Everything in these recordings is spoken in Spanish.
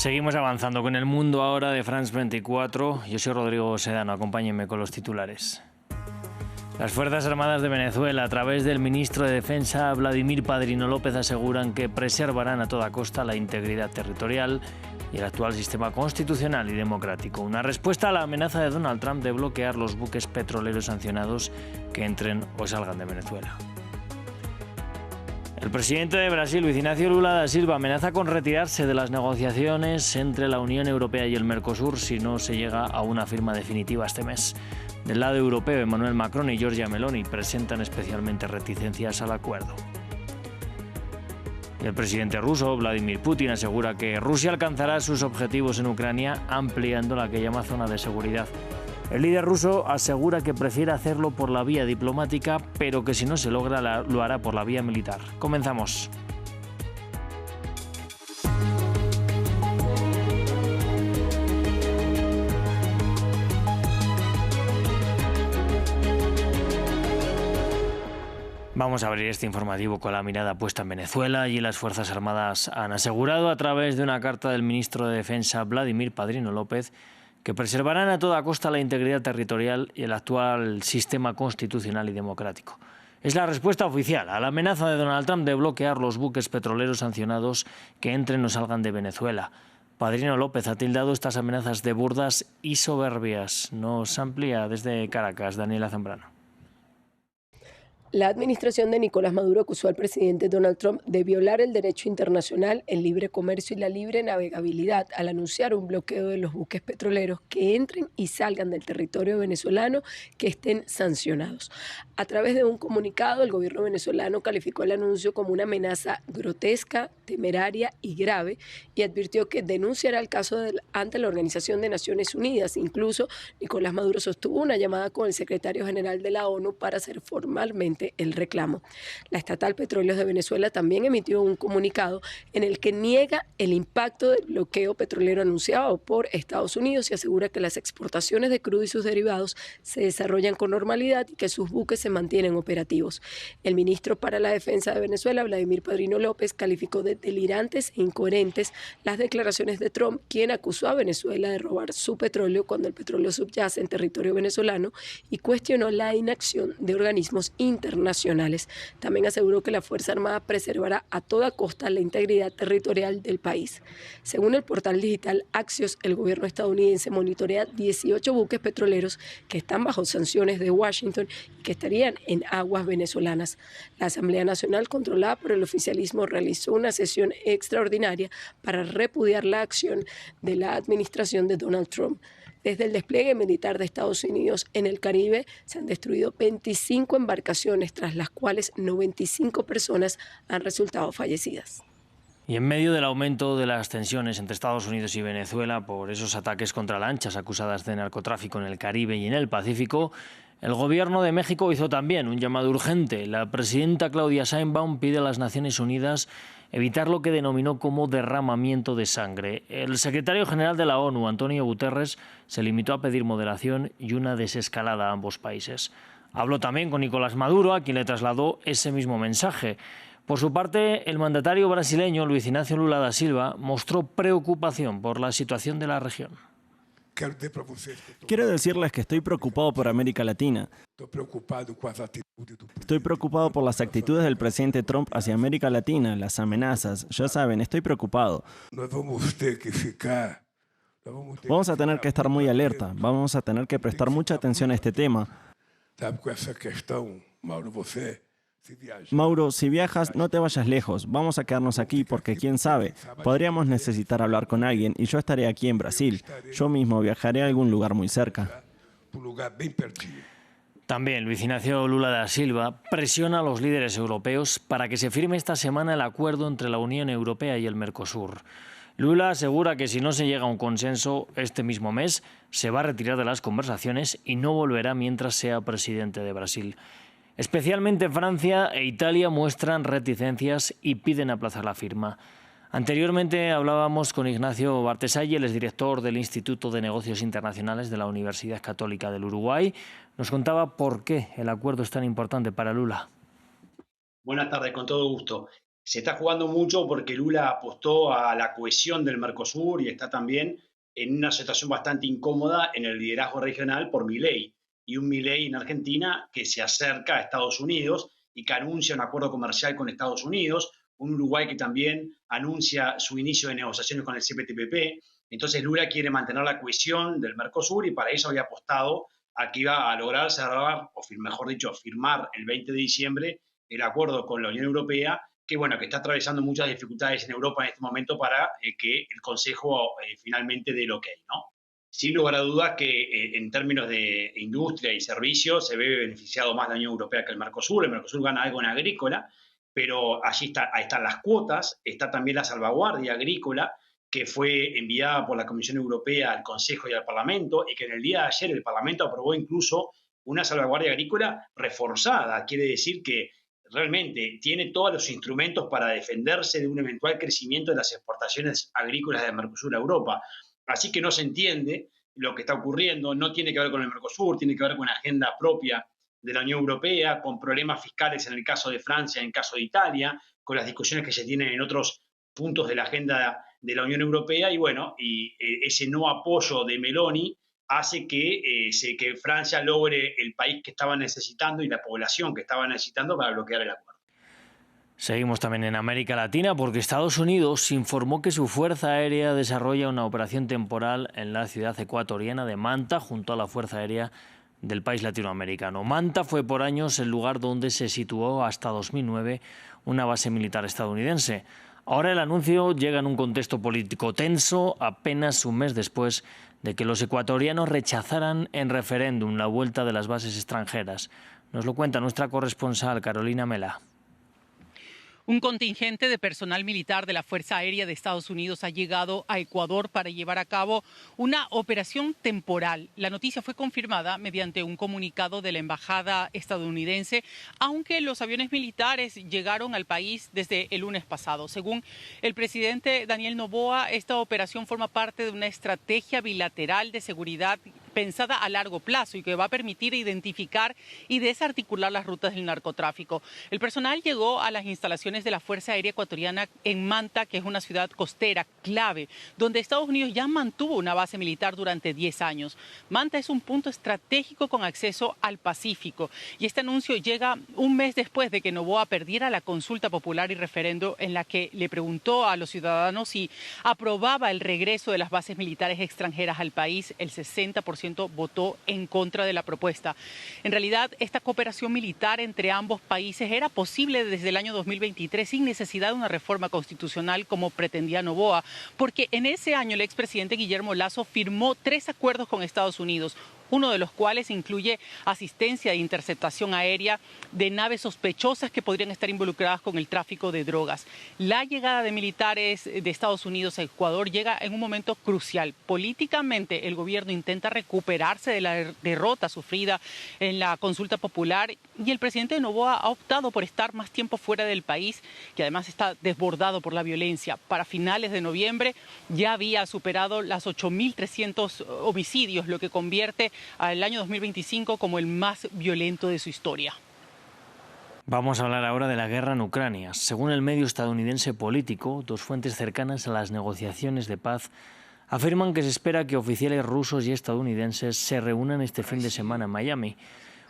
Seguimos avanzando con el mundo ahora de France 24. Yo soy Rodrigo Sedano, acompáñenme con los titulares. Las Fuerzas Armadas de Venezuela, a través del ministro de Defensa, Vladimir Padrino López, aseguran que preservarán a toda costa la integridad territorial y el actual sistema constitucional y democrático. Una respuesta a la amenaza de Donald Trump de bloquear los buques petroleros sancionados que entren o salgan de Venezuela. El presidente de Brasil, Luis Inácio Lula da Silva, amenaza con retirarse de las negociaciones entre la Unión Europea y el Mercosur si no se llega a una firma definitiva este mes. Del lado europeo, Emmanuel Macron y Giorgia Meloni presentan especialmente reticencias al acuerdo. Y el presidente ruso, Vladimir Putin, asegura que Rusia alcanzará sus objetivos en Ucrania ampliando la que llama zona de seguridad. El líder ruso asegura que prefiere hacerlo por la vía diplomática, pero que si no se logra lo hará por la vía militar. Comenzamos. Vamos a abrir este informativo con la mirada puesta en Venezuela. y las Fuerzas Armadas han asegurado a través de una carta del ministro de Defensa, Vladimir Padrino López, que preservarán a toda costa la integridad territorial y el actual sistema constitucional y democrático. Es la respuesta oficial a la amenaza de Donald Trump de bloquear los buques petroleros sancionados que entren o salgan de Venezuela. Padrino López ha tildado estas amenazas de burdas y soberbias. Nos amplía desde Caracas Daniela Zambrano. La administración de Nicolás Maduro acusó al presidente Donald Trump de violar el derecho internacional, el libre comercio y la libre navegabilidad al anunciar un bloqueo de los buques petroleros que entren y salgan del territorio venezolano que estén sancionados. A través de un comunicado, el gobierno venezolano calificó el anuncio como una amenaza grotesca, temeraria y grave y advirtió que denunciará el caso ante la Organización de Naciones Unidas. Incluso, Nicolás Maduro sostuvo una llamada con el secretario general de la ONU para hacer formalmente el reclamo. La estatal Petróleos de Venezuela también emitió un comunicado en el que niega el impacto del bloqueo petrolero anunciado por Estados Unidos y asegura que las exportaciones de crudo y sus derivados se desarrollan con normalidad y que sus buques se mantienen operativos. El ministro para la Defensa de Venezuela, Vladimir Padrino López, calificó de delirantes e incoherentes las declaraciones de Trump, quien acusó a Venezuela de robar su petróleo cuando el petróleo subyace en territorio venezolano y cuestionó la inacción de organismos internacionales. También aseguró que la Fuerza Armada preservará a toda costa la integridad territorial del país. Según el portal digital Axios, el gobierno estadounidense monitorea 18 buques petroleros que están bajo sanciones de Washington y que estarían en aguas venezolanas. La Asamblea Nacional, controlada por el oficialismo, realizó una sesión extraordinaria para repudiar la acción de la administración de Donald Trump. Desde el despliegue militar de Estados Unidos en el Caribe se han destruido 25 embarcaciones, tras las cuales 95 personas han resultado fallecidas. Y en medio del aumento de las tensiones entre Estados Unidos y Venezuela por esos ataques contra lanchas acusadas de narcotráfico en el Caribe y en el Pacífico, el gobierno de México hizo también un llamado urgente. La presidenta Claudia Sheinbaum pide a las Naciones Unidas evitar lo que denominó como derramamiento de sangre. El secretario general de la ONU, Antonio Guterres, se limitó a pedir moderación y una desescalada a ambos países. Habló también con Nicolás Maduro, a quien le trasladó ese mismo mensaje. Por su parte, el mandatario brasileño, Luis Inácio Lula da Silva, mostró preocupación por la situación de la región. Quiero decirles que estoy preocupado por América Latina. Estoy preocupado por las actitudes del presidente Trump hacia América Latina, las amenazas. Ya saben, estoy preocupado. Vamos a tener que estar muy alerta. Vamos a tener que prestar mucha atención a este tema. Mauro, si viajas, no te vayas lejos. Vamos a quedarnos aquí porque, quién sabe, podríamos necesitar hablar con alguien y yo estaré aquí en Brasil. Yo mismo viajaré a algún lugar muy cerca. También Luis Inácio Lula da Silva presiona a los líderes europeos para que se firme esta semana el acuerdo entre la Unión Europea y el Mercosur. Lula asegura que si no se llega a un consenso este mismo mes, se va a retirar de las conversaciones y no volverá mientras sea presidente de Brasil. Especialmente Francia e Italia muestran reticencias y piden aplazar la firma. Anteriormente hablábamos con Ignacio Bartesalli, el exdirector del Instituto de Negocios Internacionales de la Universidad Católica del Uruguay. Nos contaba por qué el acuerdo es tan importante para Lula. Buenas tardes, con todo gusto. se está jugando mucho porque Lula apostó a la cohesión del Mercosur y está también en una situación bastante incómoda en el liderazgo regional por Milei. Y un Milei en Argentina que se acerca a Estados Unidos y que anuncia un acuerdo comercial con Estados Unidos, un Uruguay que también anuncia su inicio de negociaciones con el CPTPP. Entonces Lula quiere mantener la cohesión del Mercosur y para eso había apostado a que iba a lograr cerrar, o mejor dicho, firmar el 20 de diciembre el acuerdo con la Unión Europea, que bueno, que está atravesando muchas dificultades en Europa en este momento para que el Consejo finalmente dé el ok, ¿no? Sin lugar a dudas que en términos de industria y servicios se ve beneficiado más la Unión Europea que el Mercosur. El Mercosur gana algo en agrícola, pero allí ahí están las cuotas, está también la salvaguardia agrícola que fue enviada por la Comisión Europea al Consejo y al Parlamento y que en el día de ayer el Parlamento aprobó incluso una salvaguardia agrícola reforzada. Quiere decir que realmente tiene todos los instrumentos para defenderse de un eventual crecimiento de las exportaciones agrícolas de Mercosur a Europa. Así que no se entiende lo que está ocurriendo, no tiene que ver con el Mercosur, tiene que ver con una agenda propia de la Unión Europea, con problemas fiscales en el caso de Francia, en el caso de Italia, con las discusiones que se tienen en otros puntos de la agenda de la Unión Europea y bueno, ese no apoyo de Meloni hace que Francia logre el país que estaba necesitando y la población que estaba necesitando para bloquear el acuerdo. Seguimos también en América Latina porque Estados Unidos informó que su Fuerza Aérea desarrolla una operación temporal en la ciudad ecuatoriana de Manta junto a la Fuerza Aérea del país latinoamericano. Manta fue por años el lugar donde se situó hasta 2009 una base militar estadounidense. Ahora el anuncio llega en un contexto político tenso, apenas un mes después de que los ecuatorianos rechazaran en referéndum la vuelta de las bases extranjeras. Nos lo cuenta nuestra corresponsal Carolina Mela. Un contingente de personal militar de la Fuerza Aérea de Estados Unidos ha llegado a Ecuador para llevar a cabo una operación temporal. La noticia fue confirmada mediante un comunicado de la embajada estadounidense, aunque los aviones militares llegaron al país desde el lunes pasado. Según el presidente Daniel Noboa, esta operación forma parte de una estrategia bilateral de seguridad pensada a largo plazo y que va a permitir identificar y desarticular las rutas del narcotráfico. El personal llegó a las instalaciones de la Fuerza Aérea Ecuatoriana en Manta, que es una ciudad costera clave, donde Estados Unidos ya mantuvo una base militar durante 10 años. Manta es un punto estratégico con acceso al Pacífico y este anuncio llega un mes después de que Noboa perdiera la consulta popular y referendo en la que le preguntó a los ciudadanos si aprobaba el regreso de las bases militares extranjeras al país. El 60% votó en contra de la propuesta. En realidad, esta cooperación militar entre ambos países era posible desde el año 2023 sin necesidad de una reforma constitucional como pretendía Noboa, porque en ese año el expresidente Guillermo Lasso firmó 3 acuerdos con Estados Unidos, uno de los cuales incluye asistencia e interceptación aérea de naves sospechosas que podrían estar involucradas con el tráfico de drogas. La llegada de militares de Estados Unidos a Ecuador llega en un momento crucial. Políticamente, el gobierno intenta recuperarse de la derrota sufrida en la consulta popular y el presidente Noboa ha optado por estar más tiempo fuera del país, que además está desbordado por la violencia. Para finales de noviembre ya había superado las 8.300 homicidios, lo que convierte al año 2025 como el más violento de su historia. Vamos a hablar ahora de la guerra en Ucrania. Según el medio estadounidense Político, 2 fuentes cercanas a las negociaciones de paz afirman que se espera que oficiales rusos y estadounidenses se reúnan este fin de semana en Miami.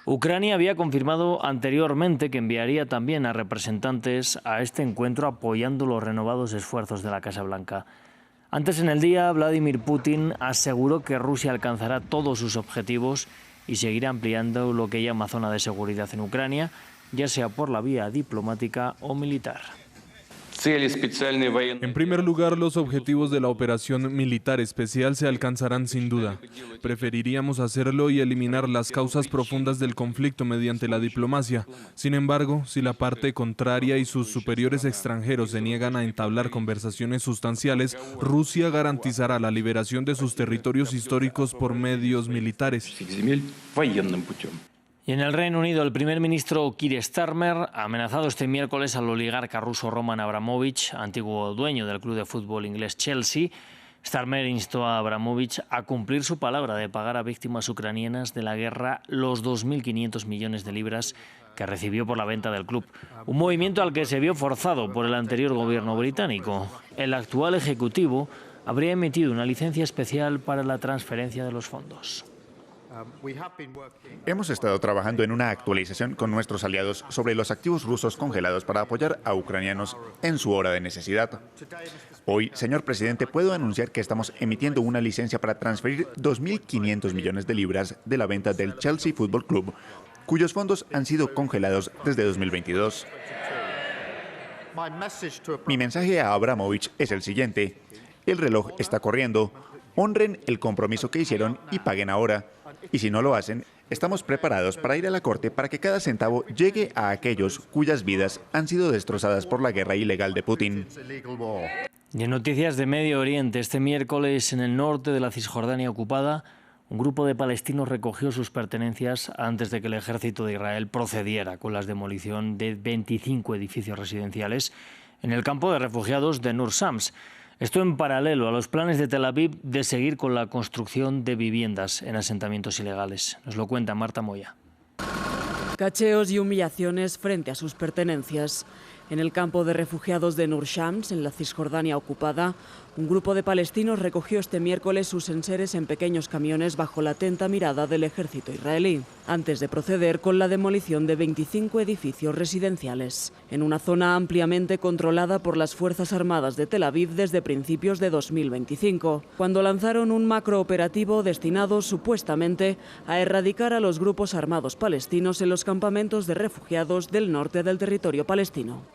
Ucrania había confirmado anteriormente que enviaría también a representantes a este encuentro apoyando los renovados esfuerzos de la Casa Blanca. Antes en el día, Vladimir Putin aseguró que Rusia alcanzará todos sus objetivos y seguirá ampliando lo que llama zona de seguridad en Ucrania, ya sea por la vía diplomática o militar. En primer lugar, los objetivos de la operación militar especial se alcanzarán sin duda. Preferiríamos hacerlo y eliminar las causas profundas del conflicto mediante la diplomacia. Sin embargo, si la parte contraria y sus superiores extranjeros se niegan a entablar conversaciones sustanciales, Rusia garantizará la liberación de sus territorios históricos por medios militares. Y en el Reino Unido, el primer ministro Keir Starmer ha amenazado este miércoles al oligarca ruso Roman Abramovich, antiguo dueño del club de fútbol inglés Chelsea, Starmer instó a Abramovich a cumplir su palabra de pagar a víctimas ucranianas de la guerra los 2.500 millones de libras que recibió por la venta del club. Un movimiento al que se vio forzado por el anterior gobierno británico. El actual ejecutivo habría emitido una licencia especial para la transferencia de los fondos. Hemos estado trabajando en una actualización con nuestros aliados sobre los activos rusos congelados para apoyar a ucranianos en su hora de necesidad. Hoy, señor presidente, puedo anunciar que estamos emitiendo una licencia para transferir 2.500 millones de libras de la venta del Chelsea Football Club, cuyos fondos han sido congelados desde 2022. Mi mensaje a Abramovich es el siguiente: el reloj está corriendo, honren el compromiso que hicieron y paguen ahora. Y si no lo hacen, estamos preparados para ir a la corte para que cada centavo llegue a aquellos cuyas vidas han sido destrozadas por la guerra ilegal de Putin. Y en noticias de Medio Oriente, este miércoles en el norte de la Cisjordania ocupada, un grupo de palestinos recogió sus pertenencias antes de que el ejército de Israel procediera con la demolición de 25 edificios residenciales en el campo de refugiados de Nur Shams. Esto en paralelo a los planes de Tel Aviv de seguir con la construcción de viviendas en asentamientos ilegales. Nos lo cuenta Marta Moya. Cacheos y humillaciones frente a sus pertenencias. En el campo de refugiados de Nur Shams, en la Cisjordania ocupada, un grupo de palestinos recogió este miércoles sus enseres en pequeños camiones bajo la atenta mirada del ejército israelí, antes de proceder con la demolición de 25 edificios residenciales, en una zona ampliamente controlada por las Fuerzas Armadas de Tel Aviv desde principios de 2025, cuando lanzaron un macrooperativo destinado supuestamente a erradicar a los grupos armados palestinos en los campamentos de refugiados del norte del territorio palestino.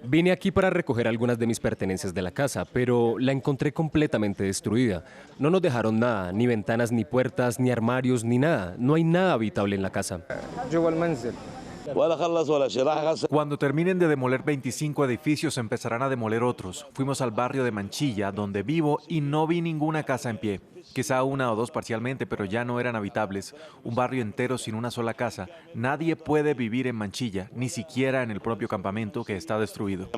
Vine aquí para recoger algunas de mis pertenencias de la casa, pero la encontré completamente destruida. No nos dejaron nada, ni ventanas, ni puertas, ni armarios, ni nada. No hay nada habitable en la casa. Cuando terminen de demoler 25 edificios, empezarán a demoler otros. Fuimos al barrio de Manchilla, donde vivo, y no vi ninguna casa en pie. Quizá una o dos parcialmente, pero ya no eran habitables. Un barrio entero sin una sola casa. Nadie puede vivir en Manchilla, ni siquiera en el propio campamento que está destruido.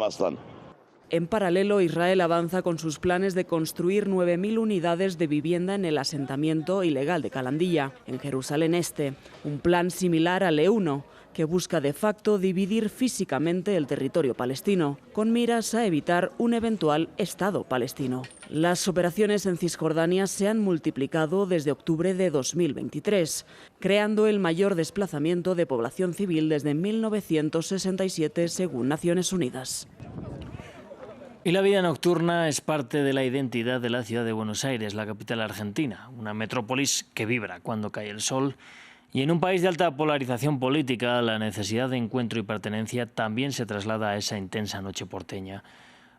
En paralelo, Israel avanza con sus planes de construir 9.000 unidades de vivienda en el asentamiento ilegal de Calandilla, en Jerusalén Este. Un plan similar al E1, que busca de facto dividir físicamente el territorio palestino, con miras a evitar un eventual Estado palestino. Las operaciones en Cisjordania se han multiplicado desde octubre de 2023, creando el mayor desplazamiento de población civil desde 1967, según Naciones Unidas. Y la vida nocturna es parte de la identidad de la ciudad de Buenos Aires, la capital argentina, una metrópolis que vibra cuando cae el sol. Y en un país de alta polarización política, la necesidad de encuentro y pertenencia también se traslada a esa intensa noche porteña.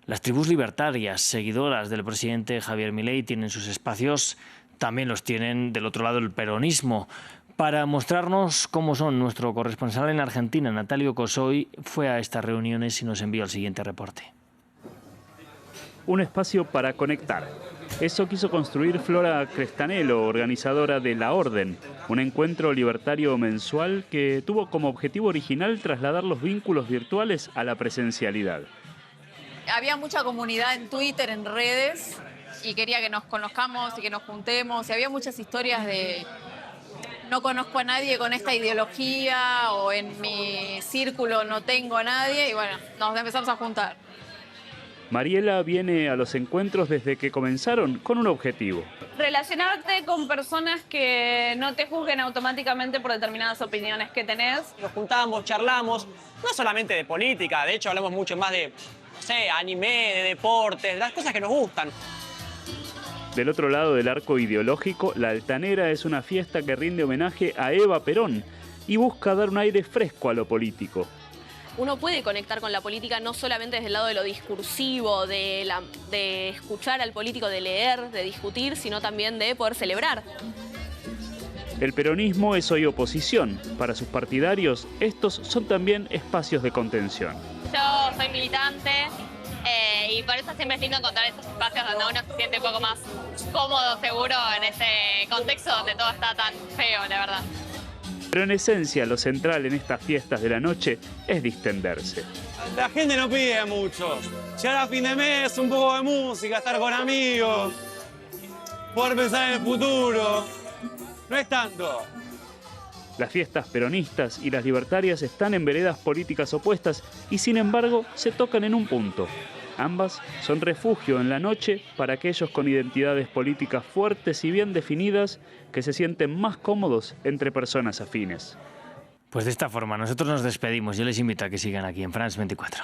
Las tribus libertarias, seguidoras del presidente Javier Milei, tienen sus espacios, también los tienen del otro lado el peronismo. Para mostrarnos cómo son, nuestro corresponsal en Argentina, Natalio Cosoy, fue a estas reuniones y nos envió el siguiente reporte. Un espacio para conectar. Eso quiso construir Flora Crestanelo, organizadora de La Orden, un encuentro libertario mensual que tuvo como objetivo original trasladar los vínculos virtuales a la presencialidad. Había mucha comunidad en Twitter, en redes, y quería que nos conozcamos y que nos juntemos. Y había muchas historias de no conozco a nadie con esta ideología o en mi círculo no tengo a nadie y bueno, nos empezamos a juntar. Mariela viene a los encuentros desde que comenzaron con un objetivo. Relacionarte con personas que no te juzguen automáticamente por determinadas opiniones que tenés. Nos juntamos, charlamos, no solamente de política, de hecho hablamos mucho más de, no sé, anime, de deportes, de las cosas que nos gustan. Del otro lado del arco ideológico, La Altanera es una fiesta que rinde homenaje a Eva Perón y busca dar un aire fresco a lo político. Uno puede conectar con la política no solamente desde el lado de lo discursivo, de escuchar al político, de leer, de discutir, sino también de poder celebrar. El peronismo es hoy oposición. Para sus partidarios, estos son también espacios de contención. Yo soy militante y por eso siempre es lindo encontrar estos espacios donde uno se siente un poco más cómodo, seguro, en ese contexto donde todo está tan feo, la verdad. Pero en esencia lo central en estas fiestas de la noche es distenderse. La gente no pide mucho. Llegar a fin de mes, un poco de música, estar con amigos, poder pensar en el futuro. No es tanto. Las fiestas peronistas y las libertarias están en veredas políticas opuestas y sin embargo se tocan en un punto. Ambas son refugio en la noche para aquellos con identidades políticas fuertes y bien definidas que se sienten más cómodos entre personas afines. Pues de esta forma nosotros nos despedimos. Yo les invito a que sigan aquí en France 24.